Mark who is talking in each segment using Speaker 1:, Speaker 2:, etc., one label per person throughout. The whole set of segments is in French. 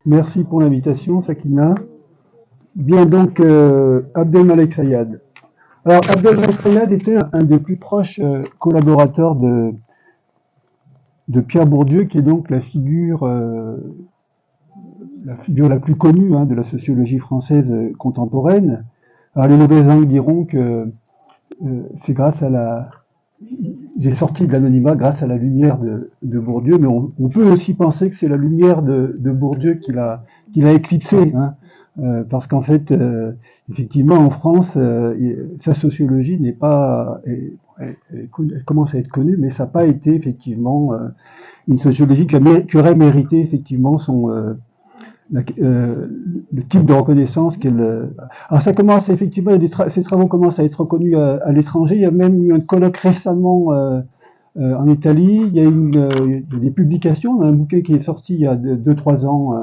Speaker 1: Merci pour l'invitation, Sakina. Bien, donc, Abdelmalek Sayad. Alors, Abdelmalek Sayad était un des plus proches collaborateurs de Pierre Bourdieu, qui est donc la figure la plus connue de la sociologie française contemporaine. Alors, les mauvaises langues diront que c'est grâce à il est sorti de l'anonymat grâce à la lumière de Bourdieu, mais on peut aussi penser que c'est la lumière de Bourdieu qui l'a éclipsé, parce qu'en fait, effectivement, en France, sa sociologie n'est pas, elle commence à être connue, mais ça n'a pas été effectivement une sociologie qui aurait mérité effectivement le type de reconnaissance qu'elle. Alors ça commence effectivement, ces travaux commencent à être reconnus à l'étranger. Il y a même eu un colloque récemment en Italie. Il y a des publications, un bouquin qui est sorti il y a 2-3 ans,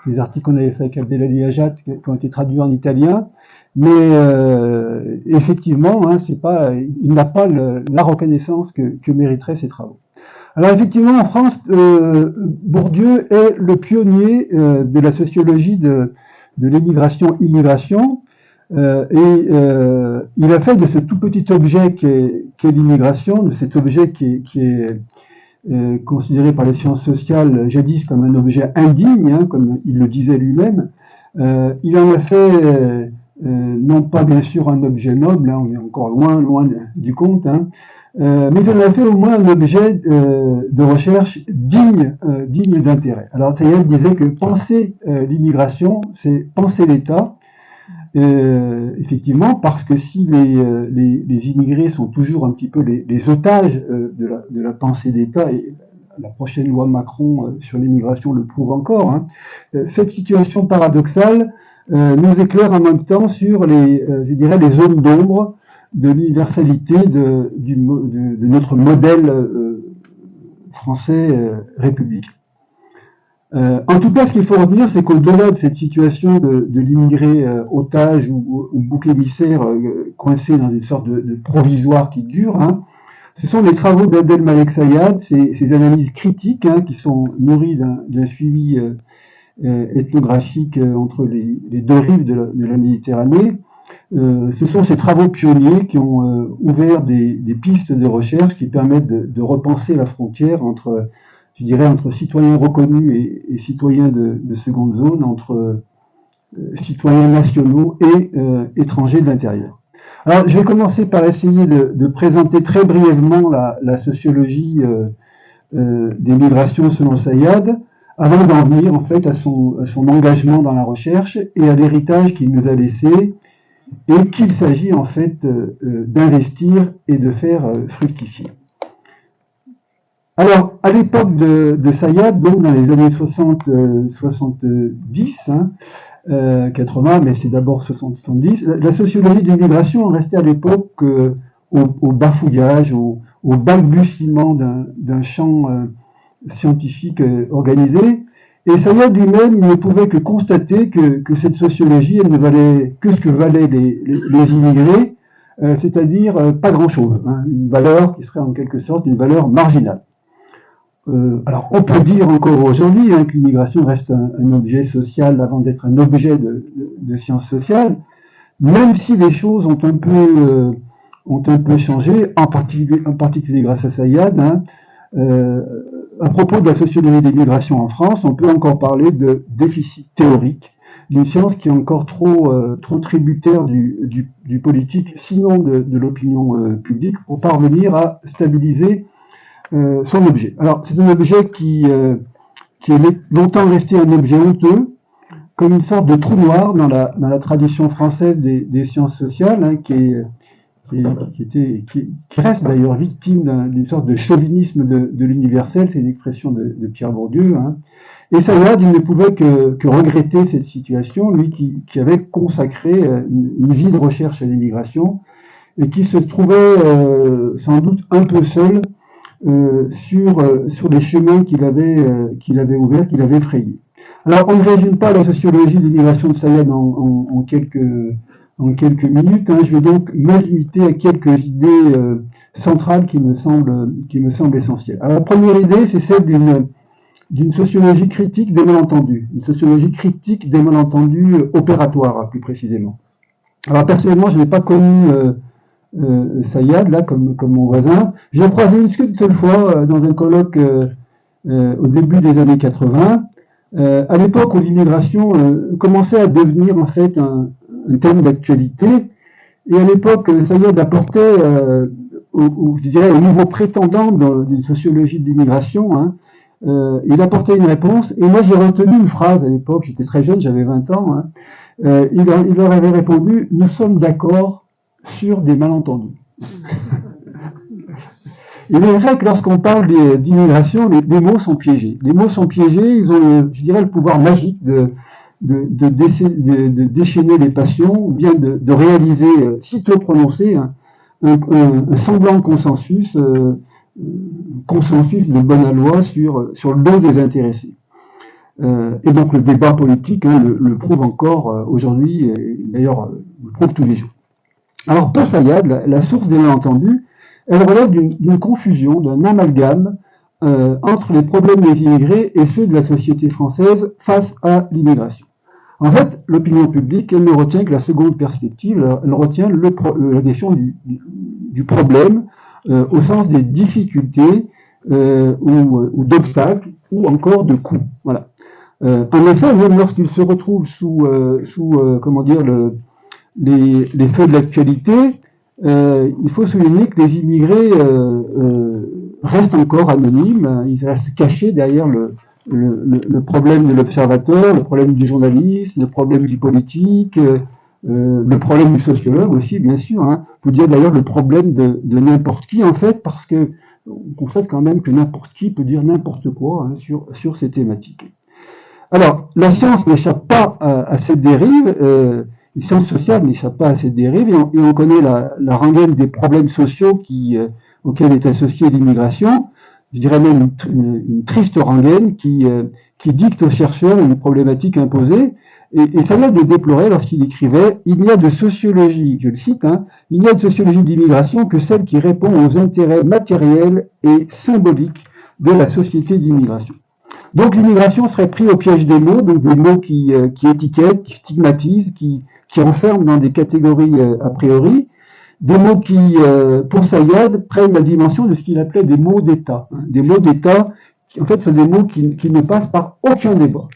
Speaker 1: des articles qu'on avait fait avec Abdelali Hajat qui ont été traduits en italien. Mais effectivement, il n'a pas la reconnaissance que mériteraient ces travaux. Alors effectivement, en France, Bourdieu est le pionnier de la sociologie de l'émigration-immigration, et il a fait de ce tout petit objet qu'est l'immigration, de cet objet qui est considéré par les sciences sociales jadis comme un objet indigne, comme il le disait lui-même, il en a fait non pas bien sûr un objet noble, on est encore loin du compte, mais il en a fait au moins un objet de recherche digne d'intérêt. Alors Sayed disait que penser l'immigration, c'est penser l'État, effectivement, parce que si les immigrés sont toujours un petit peu les otages de la pensée d'État, et la prochaine loi Macron sur l'immigration le prouve encore, cette situation paradoxale nous éclaire en même temps sur les zones d'ombre de l'universalité de notre modèle français républicain. En tout cas, ce qu'il faut retenir, c'est qu'au-delà de cette situation de l'immigré otage ou bouc émissaire coincé dans une sorte de provisoire qui dure, ce sont les travaux d'Abdelmalek Sayad, ces analyses critiques qui sont nourries d'un suivi ethnographique entre les deux rives de la Méditerranée. Ce sont ces travaux pionniers qui ont ouvert des pistes de recherche qui permettent de repenser la frontière entre citoyens reconnus et citoyens de seconde zone, entre citoyens nationaux et étrangers de l'intérieur. Alors, je vais commencer par essayer de présenter très brièvement la sociologie des migrations selon Sayad, avant d'en venir en fait à son engagement dans la recherche et à l'héritage qu'il nous a laissé, et qu'il s'agit en fait d'investir et de faire fructifier. Alors, à l'époque de Sayad, donc dans les années 70, 80, mais c'est d'abord 70, la sociologie de l'immigration restait à l'époque au bafouillage, au balbutiement d'un champ scientifique organisé. Et Sayad lui-même, il ne pouvait que constater que cette sociologie, elle ne valait que ce que valaient les immigrés, c'est-à-dire pas grand-chose, une valeur qui serait en quelque sorte une valeur marginale. Alors, on peut dire encore aujourd'hui que l'immigration reste un objet social avant d'être un objet de sciences sociales, même si les choses ont un peu changé, en particulier grâce à Sayad. À propos de la sociologie des migrations en France, on peut encore parler de déficit théorique d'une science qui est encore trop tributaire du politique, sinon de l'opinion publique, pour parvenir à stabiliser son objet. Alors, c'est un objet qui est longtemps resté un objet honteux, comme une sorte de trou noir dans la tradition française des sciences sociales, qui reste d'ailleurs victime d'une sorte de chauvinisme de l'universel, c'est une expression de Pierre Bourdieu. Et Sayad, il ne pouvait que regretter cette situation, lui qui avait consacré une vie de recherche à l'immigration, et qui se trouvait sans doute un peu seul sur les chemins qu'il avait ouverts, qu'il avait frayés. Alors, on ne résume pas la sociologie de l'immigration de Sayad en quelques minutes. Je vais donc me limiter à quelques idées centrales qui me semblent essentielles. Alors, la première idée, c'est celle d'une sociologie critique des malentendus, une sociologie critique des malentendus opératoires, plus précisément. Alors personnellement, je n'ai pas connu Sayad, là, comme mon voisin. J'ai croisé une seule fois dans un colloque au début des années 80, à l'époque où l'immigration commençait à devenir en fait un thème d'actualité. Et à l'époque, Sayad apportait, je dirais, au nouveau prétendant d'une sociologie de l'immigration, hein, il apportait une réponse. Et moi, j'ai retenu une phrase à l'époque, j'étais très jeune, j'avais 20 ans. Hein, il leur avait répondu « Nous sommes d'accord sur des malentendus ». Il est vrai que lorsqu'on parle d'immigration, les mots sont piégés. Les mots sont piégés, ils ont, je dirais, le pouvoir magique de déchaîner les passions, ou bien de réaliser, sitôt prononcé, un semblant de consensus, consensus de bonne loi sur le dos des intéressés. Et donc le débat politique le prouve encore aujourd'hui, et d'ailleurs le prouve tous les jours. Alors pour Sayad, la source des malentendus, elle relève d'une confusion, d'un amalgame entre les problèmes des immigrés et ceux de la société française face à l'immigration. En fait, l'opinion publique, elle ne retient que la seconde perspective, elle retient la question du problème au sens des difficultés ou d'obstacles ou encore de coûts. Voilà. En effet, même lorsqu'il se retrouve sous comment dire, les feux de l'actualité, il faut souligner que les immigrés restent encore anonymes, ils restent cachés derrière le problème de l'observateur, le problème du journaliste, le problème du politique, le problème du sociologue aussi, bien sûr. Hein. Faut dire d'ailleurs le problème de n'importe qui, en fait, parce que on constate quand même que n'importe qui peut dire n'importe quoi hein, sur ces thématiques. Alors, la science n'échappe pas à cette dérive, les sciences sociales n'échappent pas à cette dérive, et on connaît la rengaine des problèmes sociaux auxquels est associée l'immigration, je dirais même une triste rengaine qui dicte aux chercheurs une problématique imposée, et ça vient de déplorer lorsqu'il écrivait « Il n'y a de sociologie, je le cite, hein, il n'y a de sociologie de l'immigration que celle qui répond aux intérêts matériels et symboliques de la société d'immigration ». Donc l'immigration serait prise au piège des mots, donc des mots qui étiquettent, qui stigmatisent, qui enferment dans des catégories a priori, des mots qui, pour Sayad, prennent la dimension de ce qu'il appelait des mots d'État. Hein, des mots d'État, qui en fait sont des mots qui ne passent par aucun débat.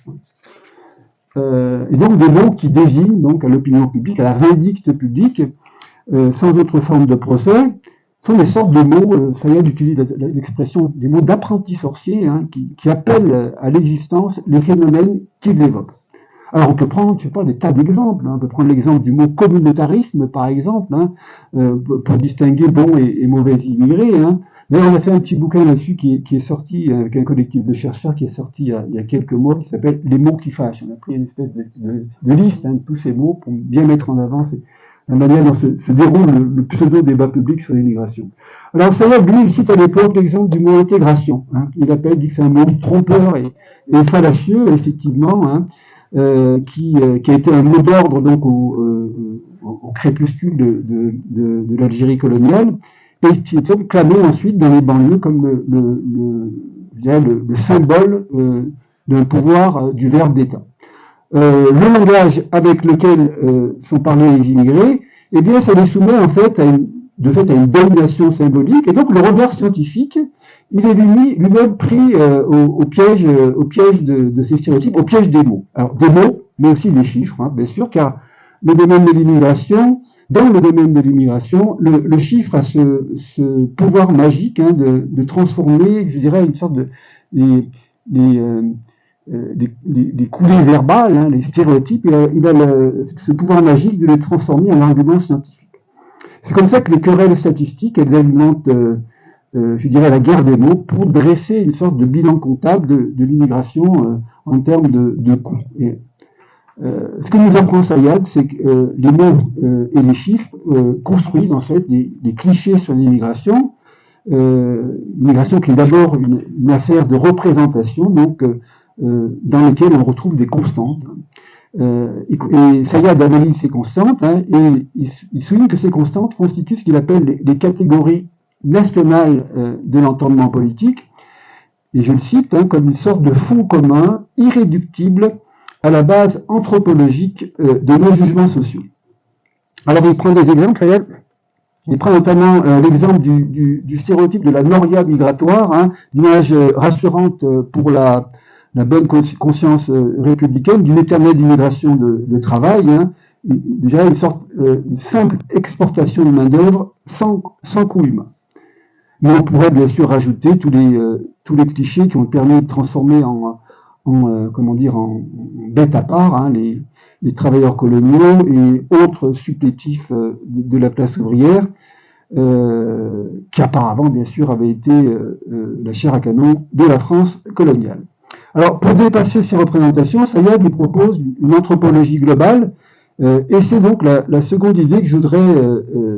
Speaker 1: Et donc des mots qui désignent donc à l'opinion publique, à la vindicte publique, sans autre forme de procès, sont des sortes de mots, Sayad utilise l'expression des mots d'apprentis sorciers, hein, qui appellent à l'existence les phénomènes qu'ils évoquent. Alors on peut prendre, je sais pas, des tas d'exemples. Hein. On peut prendre l'exemple du mot communautarisme, par exemple, hein, pour distinguer bons et mauvais immigrés. Hein. D'ailleurs, on a fait un petit bouquin là-dessus qui est sorti avec un collectif de chercheurs qui est sorti il y a quelques mois, qui s'appelle Les mots qui fâchent. On a pris une espèce de liste hein, de tous ces mots pour bien mettre en avant la manière dont se déroule le pseudo-débat public sur l'immigration. Alors, Sayad, lui, il cite à l'époque l'exemple du mot intégration. Hein. Il dit que c'est un mot trompeur et fallacieux, effectivement, hein, qui a été un mot d'ordre donc au crépuscule de l'Algérie coloniale, et qui est donc clamé ensuite dans les banlieues comme le symbole d'un pouvoir du verbe d'État. Le langage avec lequel sont parlés les immigrés, eh bien, ça les soumet en fait à une domination symbolique, et donc le regard scientifique, il est lui-même pris au piège de ces stéréotypes, au piège des mots. Alors des mots, mais aussi des chiffres, hein, bien sûr, car le domaine de l'immigration, dans le domaine de l'immigration, le chiffre a ce pouvoir magique hein, de transformer, je dirais, une sorte de les coulées verbales, hein, les stéréotypes, il a ce pouvoir magique de les transformer en arguments scientifiques. C'est comme ça que les querelles statistiques, elles alimentent, je dirais, la guerre des mots pour dresser une sorte de bilan comptable de l'immigration en termes de coûts. Et, ce que nous apprend Sayad, c'est que les mots et les chiffres construisent en fait des clichés sur l'immigration, l'immigration qui est d'abord une affaire de représentation, donc dans lequel on retrouve des constantes. Et Sayad analyse ces constantes hein, et il souligne que ces constantes constituent ce qu'il appelle les catégories nationales de l'entendement politique. et je le cite, comme une sorte de fond commun, irréductible, à la base anthropologique de nos jugements sociaux. Alors il prend des exemples, il prend notamment l'exemple du stéréotype de la noria migratoire, l'image rassurante pour la bonne conscience républicaine d'une éternelle immigration de travail, déjà une simple exportation de main-d'œuvre sans coût humain. Mais on pourrait bien sûr rajouter tous les clichés qui ont permis de transformer en bête à part les travailleurs coloniaux et autres supplétifs de la classe ouvrière, qui auparavant bien sûr avaient été la chair à canon de la France coloniale. Alors pour dépasser ces représentations, Sayad lui propose une anthropologie globale, et c'est donc la seconde idée que je voudrais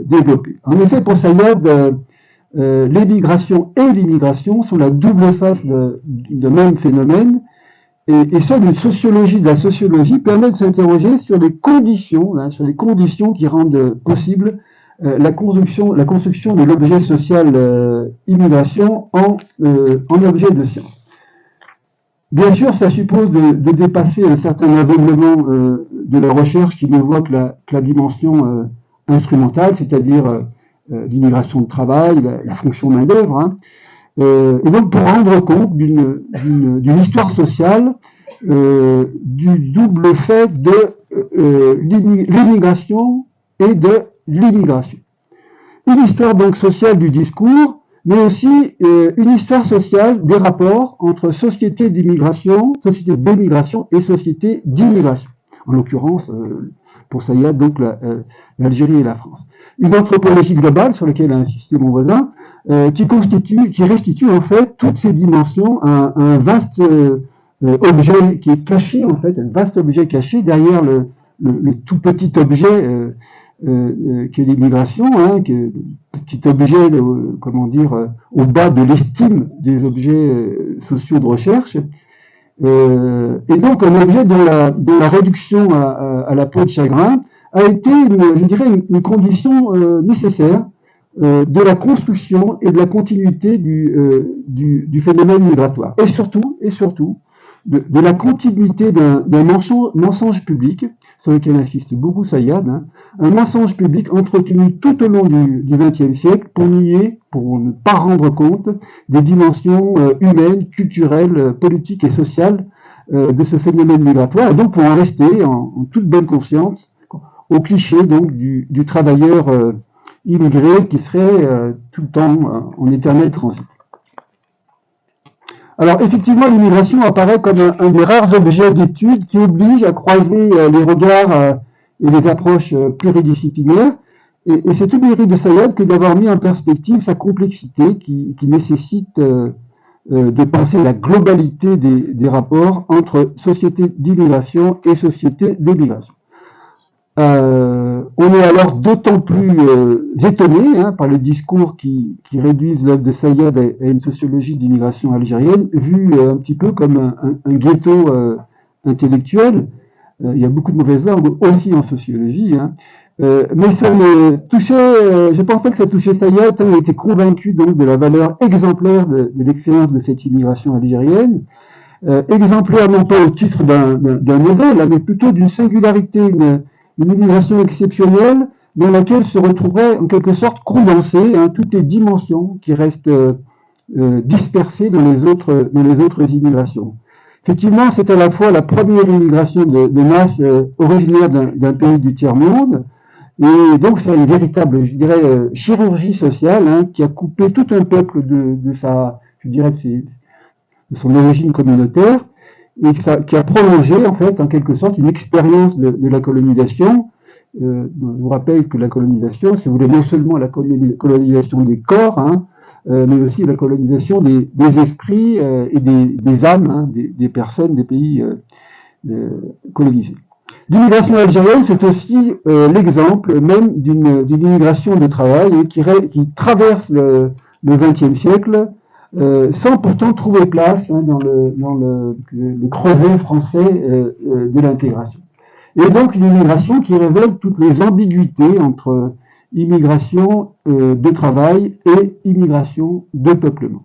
Speaker 1: développer. En effet, pour Sayad, l'émigration et l'immigration sont la double face de même phénomène, et seule une sociologie de la sociologie permet de s'interroger sur les conditions qui rendent possible la construction de l'objet social immigration en objet de science. Bien sûr, ça suppose de dépasser un certain aveuglement de la recherche qui ne voit que la dimension instrumentale, c'est-à-dire l'immigration de travail, la fonction main-d'œuvre. Et donc, pour rendre compte d'une histoire sociale du double fait de l'immigration et de l'immigration. Une histoire donc sociale du discours, mais aussi une histoire sociale des rapports entre société d'immigration, société d'émigration et société d'immigration. En l'occurrence, pour Sayad, donc l'Algérie et la France. Une anthropologie globale sur laquelle a insisté mon voisin, qui restitue en fait toutes ces dimensions, un vaste objet qui est caché en fait, un vaste objet caché derrière le tout petit objet qui est l'immigration, qui est petit objet, au bas de l'estime des objets sociaux de recherche, et donc un objet dont la réduction à la peau de chagrin a été, une condition nécessaire de la construction et de la continuité du phénomène migratoire, et surtout de la continuité d'un mensonge public sur lequel insiste beaucoup Sayad, un mensonge public entretenu tout au long du XXe siècle pour ne pas rendre compte des dimensions humaines, culturelles, politiques et sociales de ce phénomène migratoire, et donc pour en rester en toute bonne conscience au cliché donc du travailleur immigré qui serait tout le temps en éternel transit. Alors effectivement, l'immigration apparaît comme un des rares objets d'étude qui oblige à croiser les regards et les approches pluridisciplinaires, et c'est tout le mérite de Sayad que d'avoir mis en perspective sa complexité qui nécessite de penser la globalité des rapports entre société d'immigration et société d'émigration. On est alors d'autant plus étonné par les discours qui réduisent l'œuvre de Sayad à une sociologie d'immigration algérienne, vue un petit peu comme un ghetto intellectuel. Il y a beaucoup de mauvaises langues aussi en sociologie, mais ça ne touchait, je pense pas que ça touchait Sayad. Il était convaincu donc de la valeur exemplaire de l'expérience de cette immigration algérienne, exemplaire non pas au titre d'un modèle, mais plutôt d'une singularité, une immigration exceptionnelle dans laquelle se retrouveraient en quelque sorte condensées toutes les dimensions qui restent dispersées dans les autres immigrations. Effectivement, c'est à la fois la première immigration de masse originaire d'un pays du tiers-monde, et donc c'est une véritable, chirurgie sociale qui a coupé tout un peuple de son origine communautaire, et qui a prolongé en fait en quelque sorte une expérience de la colonisation. Je vous rappelle que la colonisation, si vous voulez, non seulement la colonisation des corps, mais aussi la colonisation des esprits et des âmes des personnes des pays colonisés. L'immigration algérienne, c'est aussi l'exemple même d'une immigration de travail qui traverse le XXe siècle, sans pourtant trouver place dans le creuset français de l'intégration. Et donc une immigration qui révèle toutes les ambiguïtés entre immigration de travail et immigration de peuplement.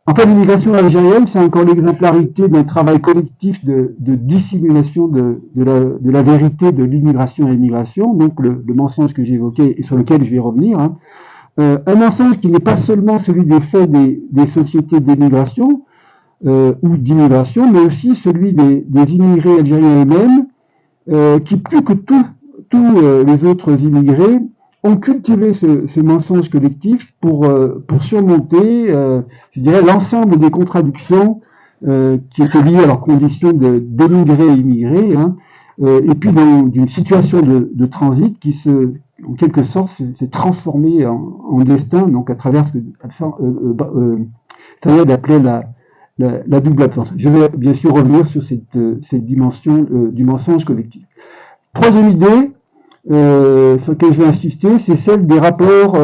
Speaker 1: Enfin, l'immigration algérienne, c'est encore l'exemplarité d'un travail collectif de dissimulation de la vérité de l'immigration et l'immigration, donc le mensonge que j'évoquais et sur lequel je vais revenir. Hein. Un mensonge qui n'est pas seulement celui des faits des sociétés d'émigration ou d'immigration, mais aussi celui des immigrés algériens eux-mêmes, qui plus que tous les autres immigrés ont cultivé ce mensonge collectif pour surmonter, je dirais, l'ensemble des contradictions qui étaient liées à leur condition d'émigrés et immigrés, hein, et puis d'une situation de transit qui en quelque sorte, s'est transformée en destin, donc à travers ce que Sayad appelait la double absence. Je vais bien sûr revenir sur cette dimension du mensonge collectif. Troisième idée, sur laquelle je vais insister, c'est celle des rapports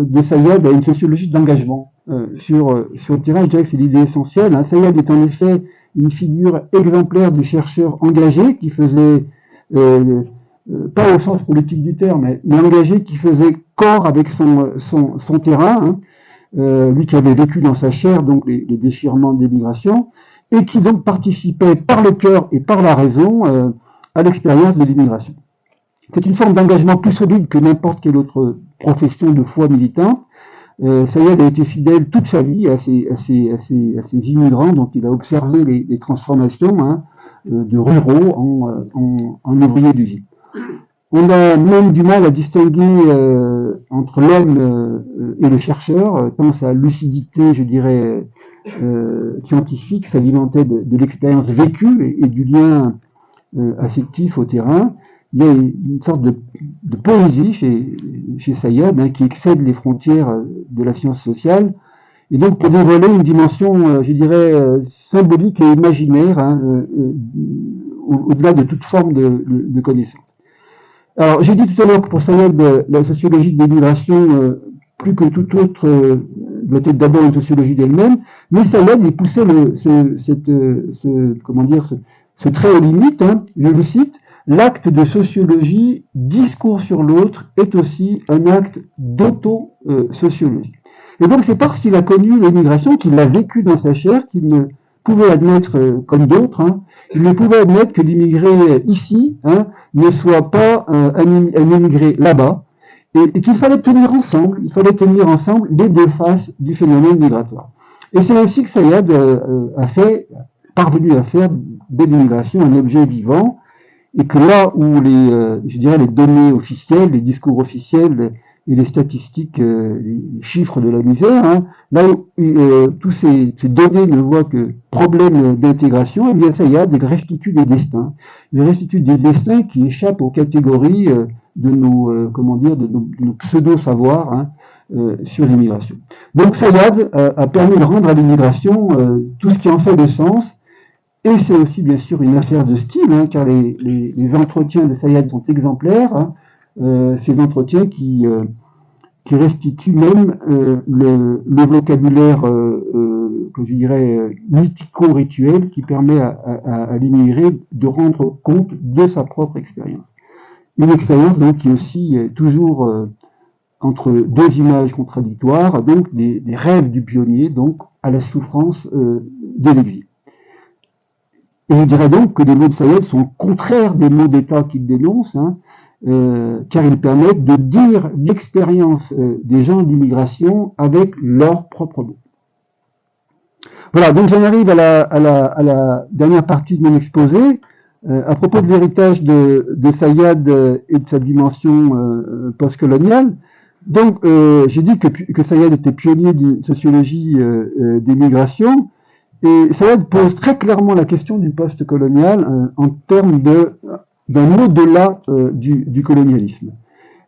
Speaker 1: de Sayad à une sociologie d'engagement sur le terrain. Je dirais que c'est l'idée essentielle. Hein. Sayad est en effet une figure exemplaire du chercheur engagé qui faisait, pas au sens politique du terme, mais engagé qui faisait corps avec son terrain, hein. Lui qui avait vécu dans sa chair donc les déchirements des migrations, et qui donc participait par le cœur et par la raison à l'expérience de l'immigration. C'est une forme d'engagement plus solide que n'importe quelle autre profession de foi militante. Sayad a été fidèle toute sa vie à ces immigrants dont il a observé les transformations, hein, de ruraux en ouvriers d'usine. On a même du mal à distinguer entre l'homme et le chercheur, tant sa lucidité, je dirais, scientifique s'alimentait de l'expérience vécue et du lien affectif au terrain. Il y a une sorte de poésie chez Sayad, hein, qui excède les frontières de la science sociale, et donc pour dévoiler une dimension, je dirais, symbolique et imaginaire, hein, au-delà de toute forme de connaissance. Alors, j'ai dit tout à l'heure que pour Sayad, la sociologie de l'immigration, plus que toute autre, doit être d'abord une sociologie d'elle-même, mais Sayad, il poussait ce trait aux limites, hein, je le cite, l'acte de sociologie, discours sur l'autre, est aussi un acte d'auto-sociologie. Et donc, c'est parce qu'il a connu l'immigration, qu'il l'a vécu dans sa chair, qu'il ne pouvait admettre, comme d'autres, hein, il ne pouvait admettre que l'immigré ici, hein, ne soit pas un immigré là-bas, et qu'il fallait tenir ensemble les deux faces du phénomène migratoire. Et c'est ainsi que Sayad parvenu à faire de l'immigration un objet vivant, et que là où les données officielles, les discours officiels et les statistiques, les chiffres de la misère, hein, là où tous ces données ne voient que problème d'intégration, eh bien Sayad restitue des destins. Il restitue des destins qui échappent aux catégories de nos pseudo-savoirs, hein, sur l'immigration. Donc Sayad a permis de rendre à l'immigration tout ce qui en fait de sens. Et c'est aussi bien sûr une affaire de style, hein, car les entretiens de Sayad sont exemplaires, hein, ces entretiens qui restituent même le vocabulaire que je dirais mythico-rituel qui permet à l'immigré de rendre compte de sa propre expérience. Une expérience donc qui est aussi toujours entre deux images contradictoires, donc des rêves du pionnier, donc à la souffrance de l'exil. Et je dirais donc que les mots de Sayad sont contraires des mots d'État qu'il dénonce, hein, car ils permettent de dire l'expérience des gens d'immigration avec leurs propres mots. Voilà, donc j'en arrive à la dernière partie de mon exposé, à propos de l'héritage de Sayad et de sa dimension postcoloniale. Donc, j'ai dit que Sayad était pionnier d'une sociologie des migrations. Et Sayad pose très clairement la question du post-colonial en termes d'un au-delà du colonialisme,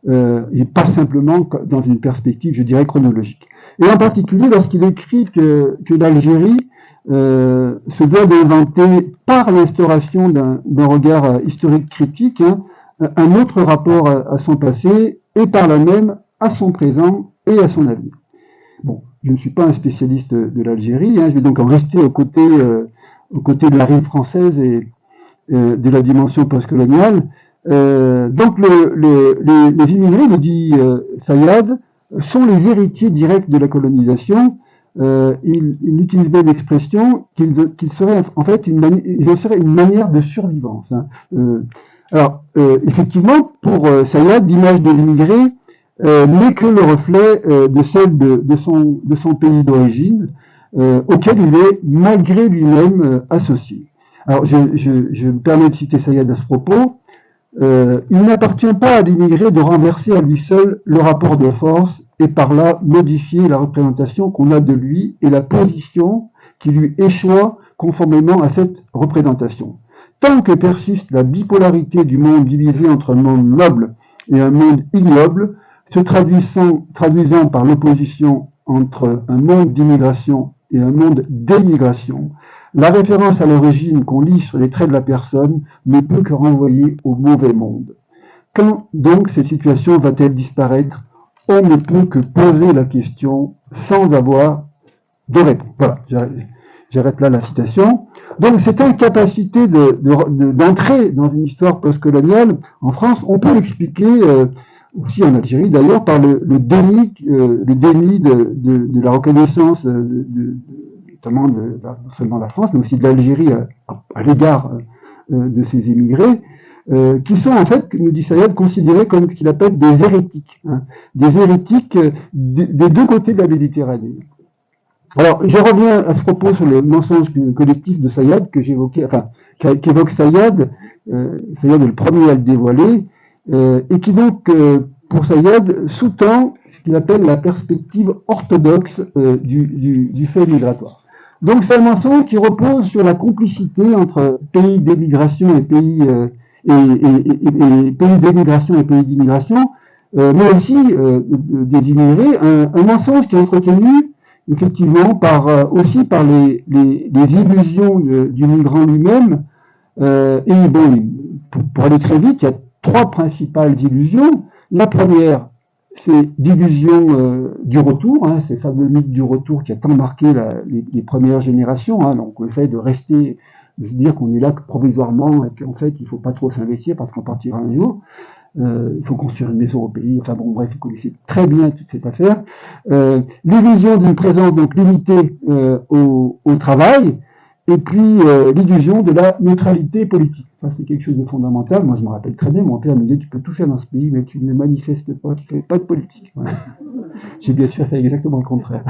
Speaker 1: et pas simplement dans une perspective, je dirais, chronologique. Et en particulier lorsqu'il écrit que l'Algérie se doit d'inventer, par l'instauration d'un regard historique critique, hein, un autre rapport à son passé, et par là même à son présent et à son avenir. Bon, je ne suis pas un spécialiste de l'Algérie, hein, je vais donc en rester aux côtés de la rive française et de la dimension postcoloniale. Donc les immigrés, nous dit Sayad, sont les héritiers directs de la colonisation, il utilisait l'expression qu'ils seraient en fait ils en seraient une manière de survivance. Hein. Effectivement, pour Sayad, l'image de l'immigré n'est que le reflet de celle de son pays d'origine, auquel il est malgré lui-même associé. Alors, je me permets de citer Sayad à ce propos. Il n'appartient pas à l'immigré de renverser à lui seul le rapport de force et par là modifier la représentation qu'on a de lui et la position qui lui échoit conformément à cette représentation. Tant que persiste la bipolarité du monde divisé entre un monde noble et un monde ignoble, se traduisant par l'opposition entre un monde d'immigration et un monde d'émigration, la référence à l'origine qu'on lit sur les traits de la personne ne peut que renvoyer au mauvais monde. Quand donc cette situation va-t-elle disparaître? On ne peut que poser la question sans avoir de réponse. Voilà, j'arrête là la citation. Donc cette incapacité d'entrer dans une histoire postcoloniale en France, on peut l'expliquer aussi en Algérie d'ailleurs par le déni de la reconnaissance notamment non seulement de la France, mais aussi de l'Algérie à l'égard de ces immigrés, qui sont en fait, nous dit Sayad, considérés comme ce qu'il appelle des hérétiques, hein, des hérétiques des deux côtés de la Méditerranée. Alors, je reviens à ce propos sur le mensonge collectif de Sayad que j'évoquais, enfin, qu'évoque Sayad. Sayad est le premier à le dévoiler, et qui donc, pour Sayad, sous-tend ce qu'il appelle la perspective orthodoxe du fait migratoire. Donc, c'est un mensonge qui repose sur la complicité entre pays d'émigration et pays pays d'émigration et pays d'immigration, mais aussi des immigrés, un mensonge qui est entretenu effectivement aussi par les illusions du migrant lui-même. Et bon, pour aller très vite, il y a trois principales illusions. La première, c'est l'illusion du retour, hein, c'est le fameux mythe du retour qui a tant marqué les premières générations, hein, donc le fait de rester, de se dire qu'on est là provisoirement et qu'en fait il ne faut pas trop s'investir parce qu'on partira un jour. Il faut construire une maison au pays, enfin bon bref, vous connaissez très bien toute cette affaire. L'illusion d'une présence donc limitée au travail, et puis l'illusion de la neutralité politique. Ça c'est quelque chose de fondamental. Moi je me rappelle très bien, mon père me disait tu peux tout faire dans ce pays, mais tu ne manifestes pas, tu ne fais pas de politique. Voilà. J'ai bien sûr fait exactement le contraire.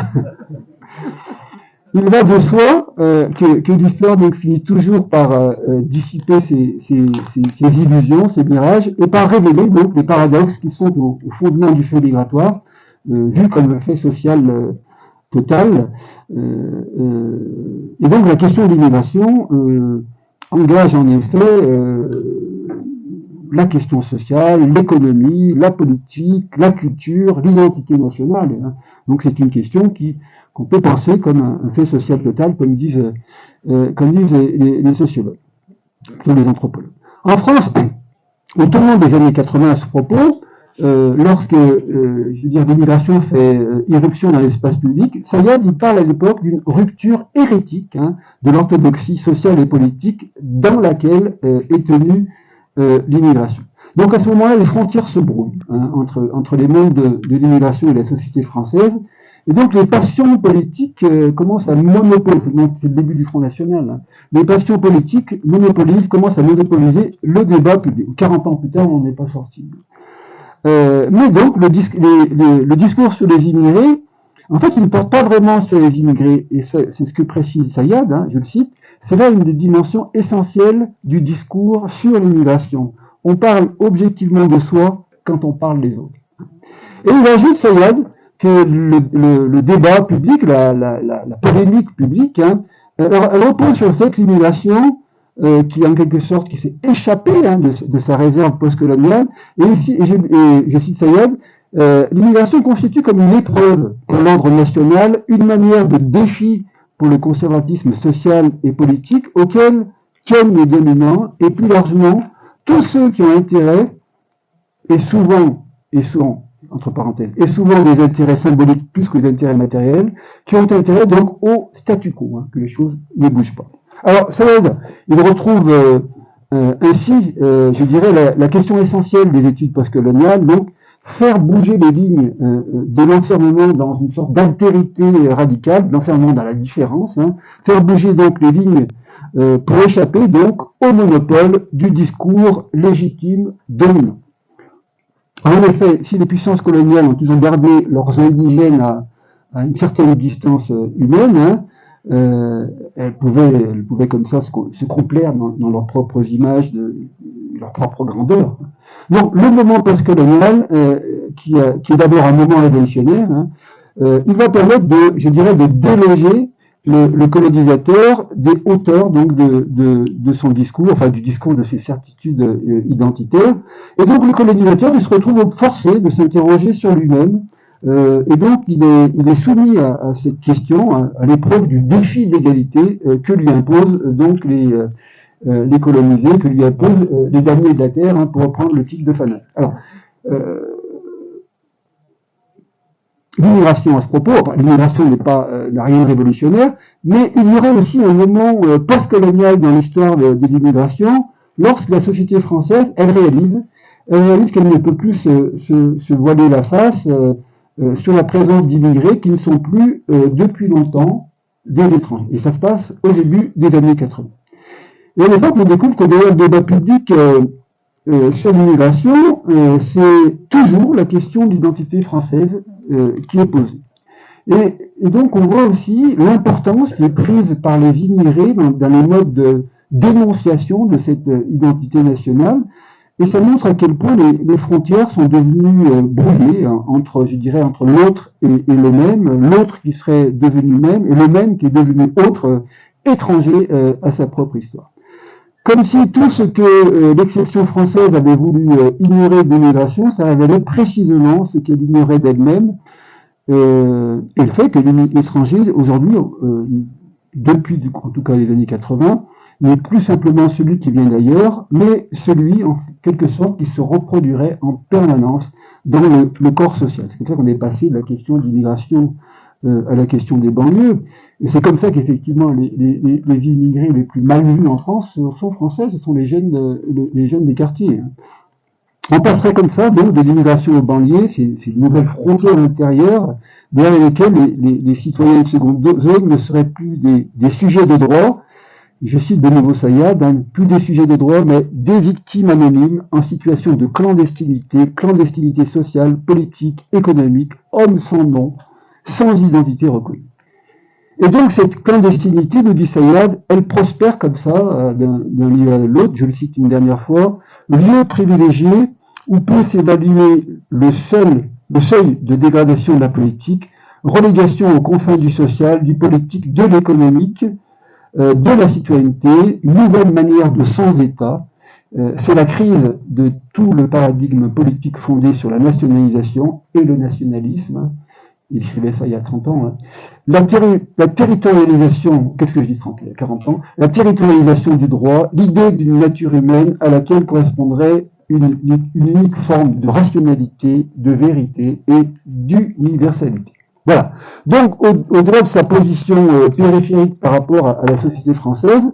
Speaker 1: Il va de soi que l'histoire donc finit toujours par dissiper ces illusions, ces mirages, et par révéler donc les paradoxes qui sont au fondement du fait migratoire, vu comme un fait social total. Et donc la question de l'immigration engage en effet la question sociale, l'économie, la politique, la culture, l'identité nationale. Hein. Donc c'est une question qu'on peut penser comme un fait social total, comme disent les sociologues, ou les anthropologues. En France, au tournant des années 80 à ce propos, lorsque l'immigration fait irruption dans l'espace public, Sayad il parle à l'époque d'une rupture hérétique de l'orthodoxie sociale et politique dans laquelle est tenue l'immigration. Donc à ce moment-là, les frontières se brouillent entre les mondes de l'immigration et la société française. Et donc les passions politiques commencent à monopoliser, c'est le début du Front National, hein. Les passions politiques commencent à monopoliser le débat public. 40 ans plus tard, on n'est pas sorti. Mais donc le discours sur les immigrés, en fait, il ne porte pas vraiment sur les immigrés, et c'est ce que précise Sayad, hein, je le cite, c'est là une des dimensions essentielles du discours sur l'immigration. On parle objectivement de soi quand on parle des autres. Et il ajoute, Sayad, que le débat public, la polémique publique, hein, elle repose sur le fait que l'immigration, qui en quelque sorte qui s'est échappée de sa réserve postcoloniale, et je cite Sayad, l'immigration constitue comme une épreuve pour l'ordre national, une manière de défi pour le conservatisme social et politique auquel tiennent les dominants et plus largement tous ceux qui ont intérêt, et souvent entre parenthèses, et souvent des intérêts symboliques plus que des intérêts matériels, qui ont intérêt donc au statu quo, que les choses ne bougent pas. Alors, Sayad, il retrouve ainsi, je dirais, la question essentielle des études postcoloniales, donc faire bouger les lignes de l'enfermement dans une sorte d'altérité radicale, l'enfermement dans la différence, hein, faire bouger donc les lignes pour échapper donc au monopole du discours légitime dominant. En effet, si les puissances coloniales ont toujours gardé leurs indigènes à une certaine distance humaine, hein, elles pouvaient comme ça se complaire dans leurs propres images de leur propre grandeur. Donc le moment postcolonial, qui est d'abord un moment révolutionnaire, hein, il va permettre de déloger le colonisateur des hauteurs donc de son discours, enfin du discours de ses certitudes identitaires, et donc le colonisateur il se retrouve forcé de s'interroger sur lui-même, et donc il est soumis à cette question, à l'épreuve du défi d'égalité que lui imposent donc les colonisés, que lui imposent les damnés de la terre, hein, pour reprendre le titre de Fanon. Alors, l'immigration à ce propos, l'immigration n'a rien de révolutionnaire, mais il y aurait aussi un moment postcolonial dans l'histoire de l'immigration, lorsque la société française, elle réalise qu'elle ne peut plus se voiler la face sur la présence d'immigrés qui ne sont plus depuis longtemps des étrangers. Et ça se passe au début des années 80. Et à l'époque, on découvre que derrière le débat public sur l'immigration, c'est toujours la question de l'identité française qui est posée. Et donc on voit aussi l'importance qui est prise par les immigrés dans les modes de dénonciation de cette identité nationale, et ça montre à quel point les frontières sont devenues brouillées entre l'autre et le même, l'autre qui serait devenu même, et le même qui est devenu autre, étranger à sa propre histoire. Comme si tout ce que l'exception française avait voulu ignorer de l'immigration, ça révélait précisément ce qu'elle ignorait d'elle-même, et le fait que l'étranger, aujourd'hui, depuis en tout cas les années 80, n'est plus simplement celui qui vient d'ailleurs, mais celui, en quelque sorte, qui se reproduirait en permanence dans le corps social. C'est comme ça qu'on est passé de la question de l'immigration à la question des banlieues. Et c'est comme ça qu'effectivement les immigrés les plus mal vus en France sont français, ce sont les jeunes des quartiers. On passerait comme ça donc de l'immigration aux banlieues, ces nouvelles frontières intérieures derrière lesquelles les citoyens de seconde zone ne seraient plus des sujets de droit, je cite de nouveau Sayad, hein, plus des sujets de droit, mais des victimes anonymes en situation de clandestinité sociale, politique, économique, hommes sans nom, sans identité reconnue. Et donc cette clandestinité, nous dit Sayad, elle prospère comme ça, d'un lieu à l'autre, je le cite une dernière fois, lieu privilégié où peut s'évaluer le seuil de dégradation de la politique, relégation aux confins du social, du politique, de l'économique, de la citoyenneté, nouvelle manière de sans-État. C'est la crise de tout le paradigme politique fondé sur la nationalisation et le nationalisme. Il écrivait ça il y a 30 ans. Hein. La territorialisation, qu'est-ce que je dis 30, il y a 40 ans, la territorialisation du droit, l'idée d'une nature humaine à laquelle correspondrait une unique forme de rationalité, de vérité et d'universalité. Voilà. Donc, au-delà de sa position périphérique par rapport à la société française,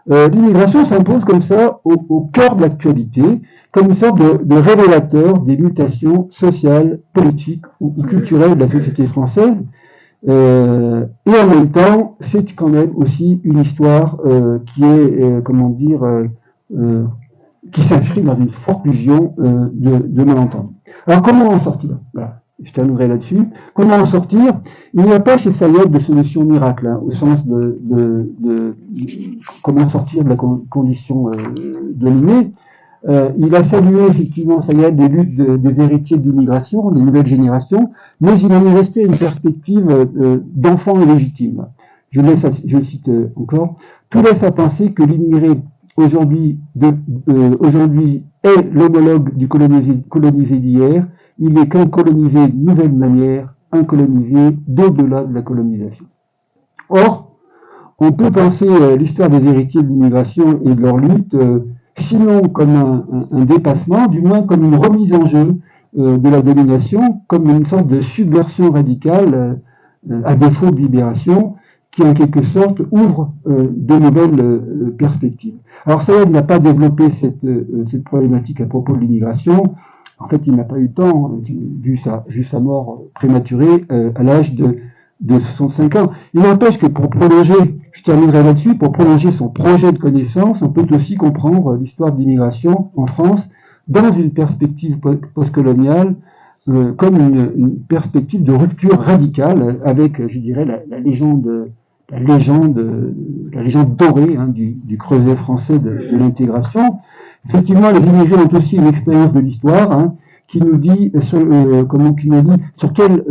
Speaker 1: l'immigration s'impose comme ça au cœur de l'actualité, comme une sorte de révélateur des mutations sociales, politiques ou culturelles de la société française. Et en même temps, c'est quand même aussi une histoire qui est, qui s'inscrit dans une forte fusion de malentendus. Alors, comment en sortir? Voilà. Je terminerai là-dessus. Comment en sortir? Il n'y a pas chez Sayad de solution miracle, hein, au sens de comment sortir de la condition dominée. Il a salué effectivement Sayad des luttes des héritiers de l'immigration, des nouvelles générations, mais il en est resté une perspective d'enfant illégitime. Je le cite encore. Tout laisse à penser que l'immigré aujourd'hui est l'homologue du colonisé d'hier. Il n'est qu'un colonisé de nouvelle manière, un colonisé d'au-delà de la colonisation. Or, on peut penser l'histoire des héritiers de l'immigration et de leur lutte, sinon comme un dépassement, du moins comme une remise en jeu de la domination, comme une sorte de subversion radicale, à défaut de libération, qui en quelque sorte ouvre de nouvelles perspectives. Alors Sayad n'a pas développé cette problématique à propos de l'immigration. En fait, il n'a pas eu le temps, vu sa mort prématurée à l'âge de 65 ans. Il n'empêche que pour prolonger, je terminerai là-dessus, pour prolonger son projet de connaissance, on peut aussi comprendre l'histoire de l'immigration en France dans une perspective postcoloniale, comme une perspective de rupture radicale avec, je dirais, la légende dorée du creuset français de l'intégration. Effectivement, les immigrés ont aussi une expérience de l'histoire qui nous dit sur quel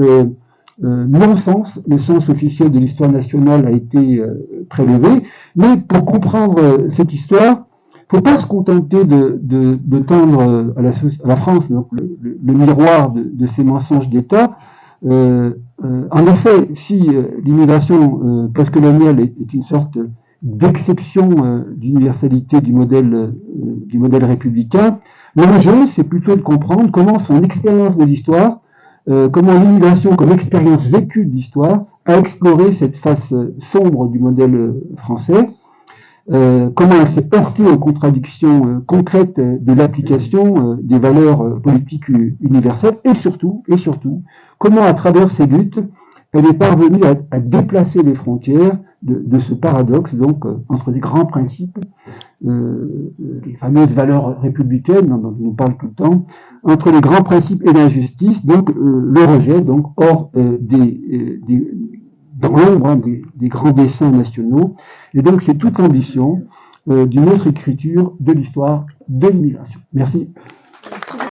Speaker 1: non-sens le sens officiel de l'histoire nationale a été prélevé. Mais pour comprendre cette histoire, il ne faut pas se contenter de tendre à la France donc le miroir de ces mensonges d'État. En effet, si l'immigration postcoloniale est une sorte d'exception d'universalité du modèle républicain, l'enjeu, c'est plutôt de comprendre comment son expérience de l'histoire, comment l'immigration comme expérience vécue de l'histoire a exploré cette face sombre du modèle français, comment elle s'est heurtée aux contradictions concrètes de l'application des valeurs politiques universelles, et surtout, comment à travers ces luttes, elle est parvenue à déplacer les frontières de ce paradoxe donc entre les grands principes, les fameuses valeurs républicaines dont on parle tout le temps, entre les grands principes et l'injustice, donc le rejet, donc hors dans l'ombre des grands dessins nationaux. Et donc c'est toute l'ambition d'une autre écriture de l'histoire de l'immigration. Merci.
Speaker 2: Merci.